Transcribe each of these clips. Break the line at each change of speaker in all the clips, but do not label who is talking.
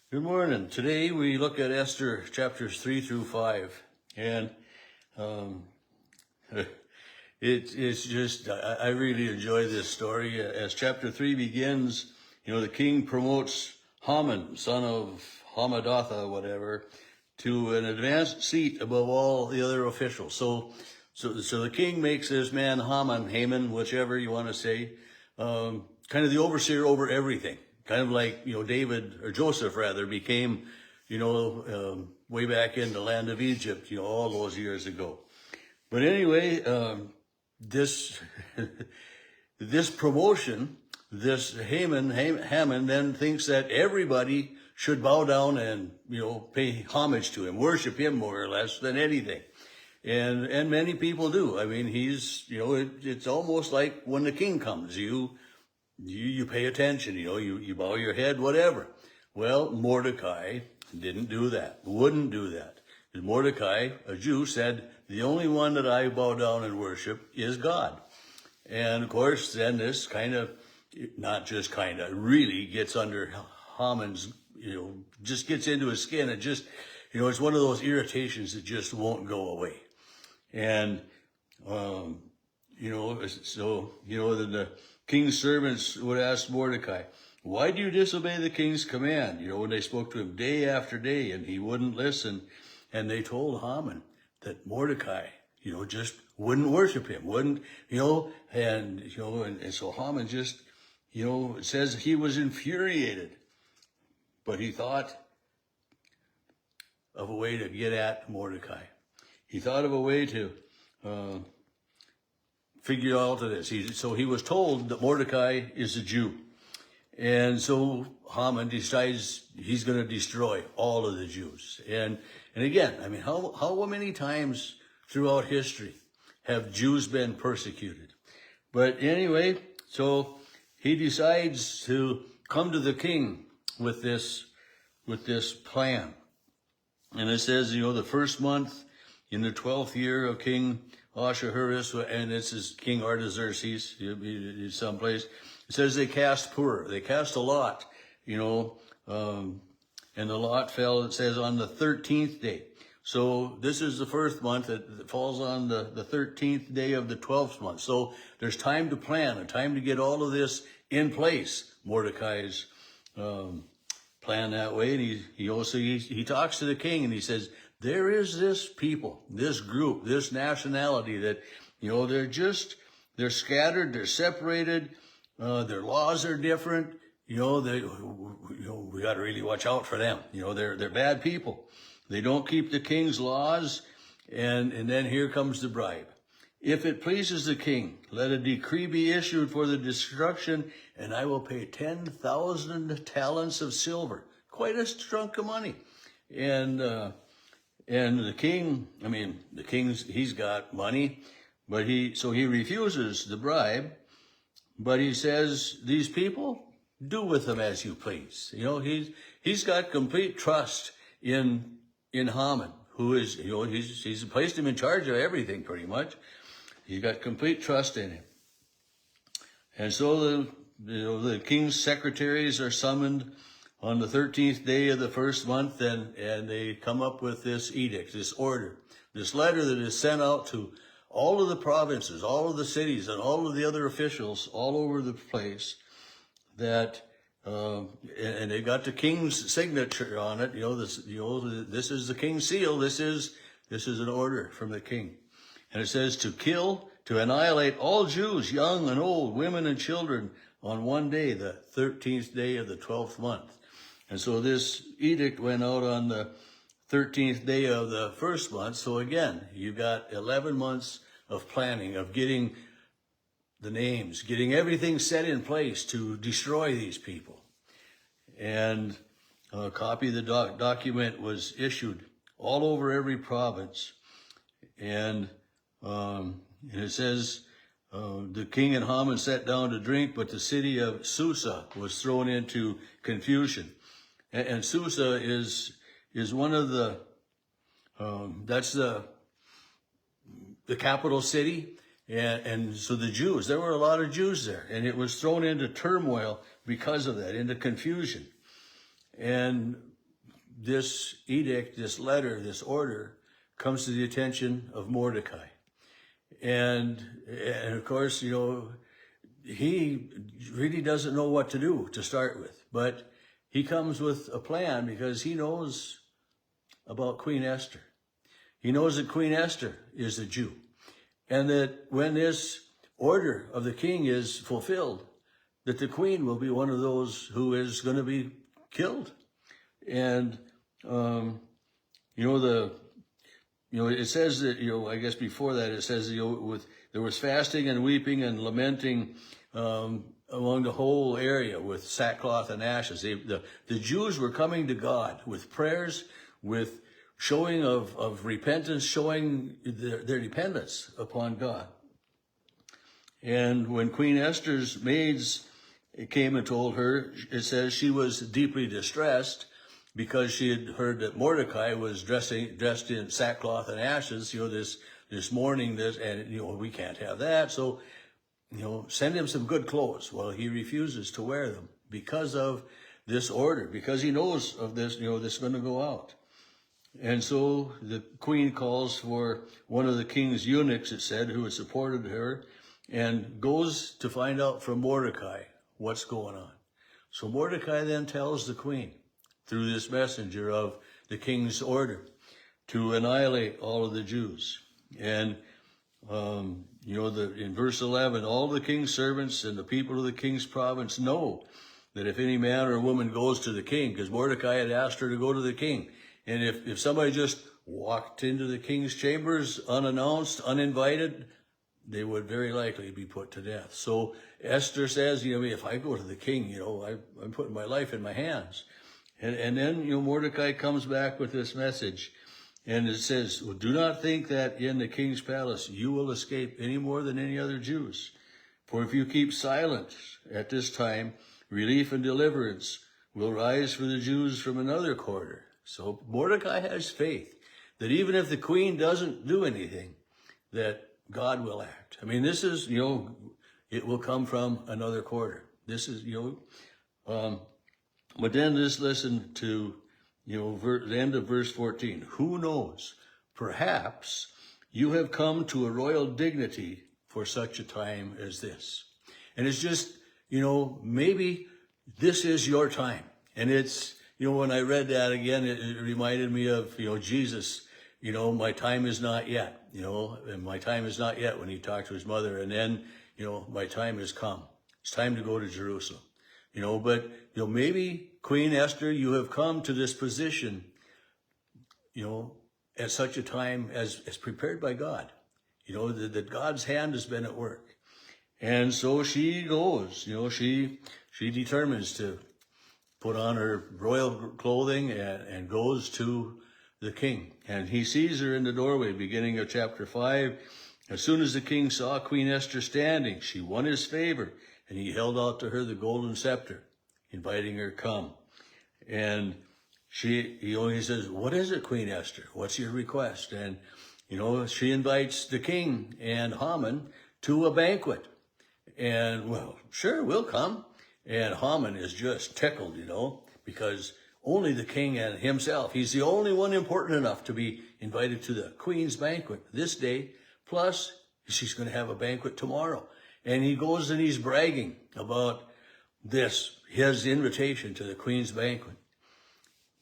Good morning. Today we look at Esther chapters 3 through 5. And um, it's just, I really enjoy this story. As chapter 3 begins, the king promotes Haman, son of Hamadatha, whatever, to an advanced seat above all the other officials. So the king makes this man Haman, whichever you want to say, kind of the overseer over everything. Kind of like, David, or Joseph rather, became, way back in the land of Egypt, all those years ago. But anyway, this, this promotion, this Haman then thinks that everybody should bow down and, pay homage to him, worship him more or less than anything. And many people do. I mean, it's almost like when the king comes, you pay attention, you bow your head, whatever. Well, Mordecai didn't do that, wouldn't do that. Because Mordecai, a Jew, said, the only one that I bow down and worship is God. And of course, then this kind of, not just kind of, really gets under Haman's, just gets into his skin. It just, it's one of those irritations that just won't go away. And, the king's servants would ask Mordecai, why do you disobey the king's command? When they spoke to him day after day and he wouldn't listen. And they told Haman that Mordecai, just wouldn't worship him, wouldn't, and so Haman just, it says he was infuriated, but he thought of a way to get at Mordecai. He thought of a way to, figure out this. So he was told that Mordecai is a Jew. And so Haman decides he's going to destroy all of the Jews. And again, I mean, how many times throughout history have Jews been persecuted? But anyway, so he decides to come to the king with this plan. And it says, the first month in the 12th year of King Ahasuerus, and this is King Artaxerxes, someplace. It says they cast pur, they cast a lot, and the lot fell, it says, on the 13th day. So this is the first month that falls on the 13th day of the 12th month. So there's time to plan and time to get all of this in place. Mordecai's plan that way. And he talks to the king and he says, there is this people, this group, this nationality that, they're scattered, they're separated, their laws are different, we got to really watch out for them. They're bad people. They don't keep the king's laws, and then here comes the bribe. If it pleases the king, let a decree be issued for the destruction, and I will pay 10,000 talents of silver. Quite a chunk of money. And the king, he's got money, but he refuses the bribe, but he says, these people, do with them as you please. He's got complete trust in Haman, who is, he's placed him in charge of everything pretty much. He's got complete trust in him. And so the king's secretaries are summoned on the 13th day of the first month, and they come up with this edict, this order, this letter that is sent out to all of the provinces, all of the cities, and all of the other officials all over the place, that, and they got the king's signature on it. This is the king's seal. This is an order from the king. And it says to annihilate all Jews, young and old, women and children, on one day, the 13th day of the 12th month. And so this edict went out on the 13th day of the first month. So again, you've got 11 months of planning, of getting the names, getting everything set in place to destroy these people. And a copy of the document was issued all over every province. And it says, the king and Haman sat down to drink, but the city of Susa was thrown into confusion. And Susa is one of the, that's the capital city. And so the Jews, there were a lot of Jews there, and it was thrown into turmoil because of that, into confusion. And this edict, this letter, this order comes to the attention of Mordecai. And of course, he really doesn't know what to do to start with, but he comes with a plan because he knows about Queen Esther. He knows that Queen Esther is a Jew, and that when this order of the king is fulfilled, that the queen will be one of those who is going to be killed. And it says that, I guess before that it says, there was fasting and weeping and lamenting among the whole area with sackcloth and ashes. The Jews were coming to God with prayers, with showing of repentance, showing their dependence upon God. And when Queen Esther's maids came and told her, it says she was deeply distressed because she had heard that Mordecai was dressed in sackcloth and ashes, this mourning, and we can't have that. So, send him some good clothes. Well, he refuses to wear them because of this order, because he knows of this, this is going to go out. And so the queen calls for one of the king's eunuchs, it said, who had supported her, and goes to find out from Mordecai what's going on. So Mordecai then tells the queen, through this messenger of the king's order, to annihilate all of the Jews. And, in verse 11, all the king's servants and the people of the king's province know that if any man or woman goes to the king, because Mordecai had asked her to go to the king, and if somebody just walked into the king's chambers unannounced, uninvited, they would very likely be put to death. So Esther says, if I go to the king, I'm putting my life in my hands. And then, Mordecai comes back with this message. And it says, well, do not think that in the king's palace you will escape any more than any other Jews. For if you keep silent at this time, relief and deliverance will rise for the Jews from another quarter. So Mordecai has faith that even if the queen doesn't do anything, that God will act. I mean, this is, it will come from another quarter. This is, but then just listen to, the end of verse 14. Who knows? Perhaps you have come to a royal dignity for such a time as this. And it's just, maybe this is your time. And it's, when I read that again, it reminded me of, Jesus, my time is not yet, and my time is not yet when he talked to his mother. And then, my time has come. It's time to go to Jerusalem. But, maybe Queen Esther, you have come to this position, at such a time as prepared by God, that God's hand has been at work. And so she goes, she determines to put on her royal clothing and goes to the king. And he sees her in the doorway, beginning of chapter 5. As soon as the king saw Queen Esther standing, she won his favor, and he held out to her the golden scepter, inviting her come. And he says, what is it, Queen Esther? What's your request? And, she invites the king and Haman to a banquet. And, well, sure, we'll come. And Haman is just tickled, because only the king and himself, he's the only one important enough to be invited to the queen's banquet this day. Plus, she's going to have a banquet tomorrow. And he goes and he's bragging about this, his invitation to the queen's banquet.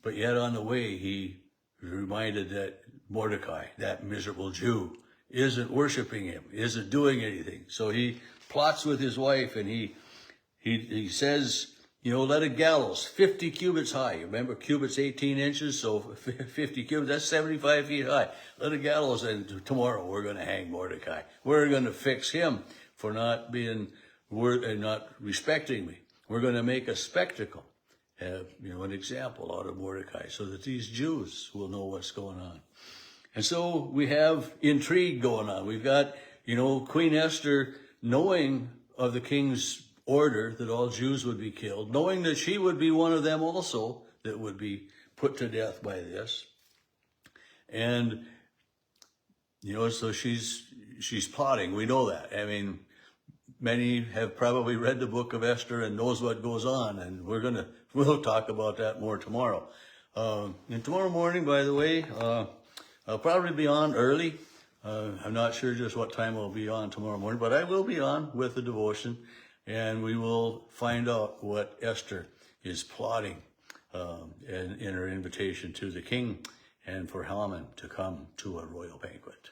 But yet on the way, he reminded that Mordecai, that miserable Jew, isn't worshiping him, isn't doing anything. So he plots with his wife, and he says, let a gallows 50 cubits high. You remember cubits 18 inches, so 50 cubits, that's 75 feet high. Let a gallows, and tomorrow we're going to hang Mordecai. We're going to fix him for not being and not respecting me. We're going to make a spectacle, an example out of Mordecai, so that these Jews will know what's going on. And so we have intrigue going on. We've got, Queen Esther knowing of the king's order that all Jews would be killed, knowing that she would be one of them also that would be put to death by this. And, so she's plotting. We know that. I mean, many have probably read the book of Esther and knows what goes on, and we'll talk about that more tomorrow. And tomorrow morning, by the way, I'll probably be on early. I'm not sure just what time I'll be on tomorrow morning, but I will be on with the devotion, and we will find out what Esther is plotting in her invitation to the king and for Haman to come to a royal banquet.